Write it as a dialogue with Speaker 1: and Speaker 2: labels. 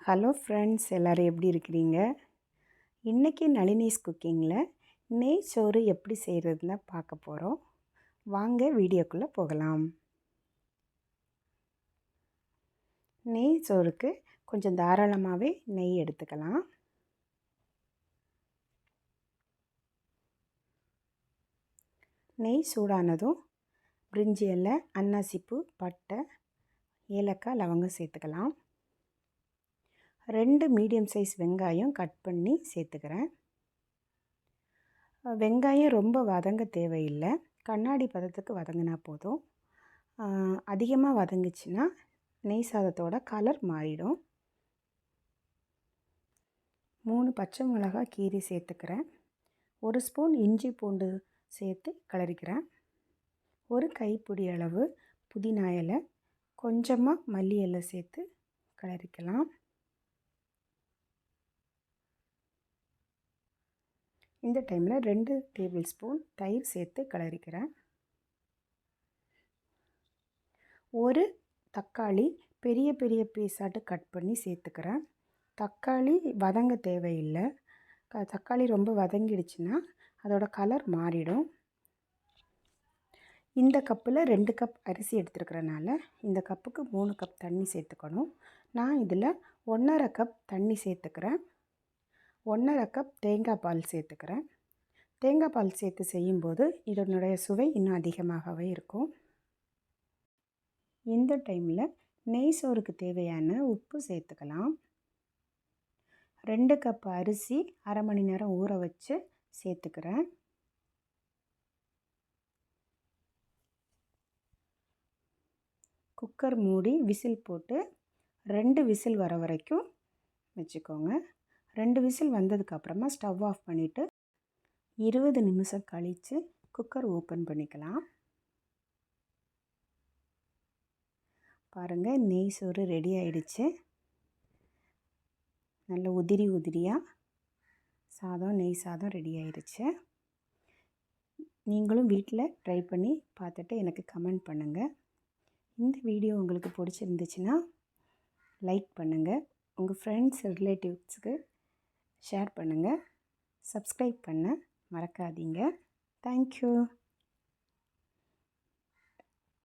Speaker 1: Hello friends, எல்லோரும் எப்படி இருக்கிறீங்க? இன்றைக்கி நளினிஸ் குக்கிங்கில் நெய் சோறு எப்படி செய்கிறதுன்னு பார்க்க போகிறோம். வாங்க வீடியோக்குள்ளே போகலாம். நெய் சோறுக்கு கொஞ்சம் தாராளமாகவே நெய் எடுத்துக்கலாம். நெய் சூடானதும் பிரிஞ்சி இலை, அன்னாசிப்பூ, பட்டை, ஏலக்காய், லவங்கம் சேர்த்துக்கலாம். 2 மீடியம் சைஸ் வெங்காயம் கட் பண்ணி சேர்த்துக்கிறேன். வெங்காயம் ரொம்ப வதங்க தேவையில்லை, கண்ணாடி பதத்துக்கு வதங்கினா போதும். அதிகமாக வதங்குச்சுன்னா நெய் சாதத்தோட கலர் மாறிடும். 3 பச்சை மிளகாய் கீரி சேர்த்துக்கிறேன். 1 ஸ்பூன் இஞ்சி பூண்டு சேர்த்து கிளறிக்கிறேன். 1 கைப்பிடி அளவு புதினா இலை, கொஞ்சமாக மல்லி இலை சேர்த்து கிளறிக்கலாம். இந்த டைமில் 2 டேபிள் ஸ்பூன் தயிர் சேர்த்து கிளறிக்கிறேன். 1 தக்காளி பெரிய பெரிய பீஸாட்டு கட் பண்ணி சேர்த்துக்கிறேன். தக்காளி வதங்க தேவையில்லை. தக்காளி ரொம்ப வதங்கிடுச்சுன்னா அதோட கலர் மாறிடும். இந்த கப்பில் 2 கப் அரிசி எடுத்துருக்கிறனால இந்த கப்புக்கு 3 கப் தண்ணி சேர்த்துக்கணும். நான் இதில் 1.5 கப் தண்ணி சேர்த்துக்கிறேன். 1.5 கப் தேங்காய் பால் சேர்த்துக்கிறேன். தேங்காய் பால் சேர்த்து செய்யும்போது இதனுடைய சுவை இன்னும் அதிகமாகவே இருக்கும். இந்த டைமில் நெய் சோறுக்கு தேவையான உப்பு சேர்த்துக்கலாம். 2 கப் அரிசி அரை மணி நேரம் ஊற வச்சு சேர்த்துக்கிறேன். குக்கர் மூடி விசில் போட்டு 2 விசில் வர வரைக்கும் வச்சுக்கோங்க. 2 விசில் வந்ததுக்கப்புறமா ஸ்டவ் ஆஃப் பண்ணிவிட்டு 20 நிமிஷம் கழித்து குக்கர் ஓப்பன் பண்ணிக்கலாம். பாருங்கள், நெய் சோறு ரெடி ஆயிடுச்சு. நல்ல உதிரி உதிரியாக நெய் சாதம் ரெடி ஆயிடுச்சு. நீங்களும் வீட்டில் ட்ரை பண்ணி பார்த்துட்டு எனக்கு கமெண்ட் பண்ணுங்கள். இந்த வீடியோ உங்களுக்கு பிடிச்சிருந்துச்சுன்னா லைக் பண்ணுங்கள், உங்கள் ஃப்ரெண்ட்ஸ் ரிலேட்டிவ்ஸுக்கு ஷேர் பண்ணுங்கள், சப்ஸ்கிரைப் பண்ண மறக்காதீங்க. தேங்க்யூ.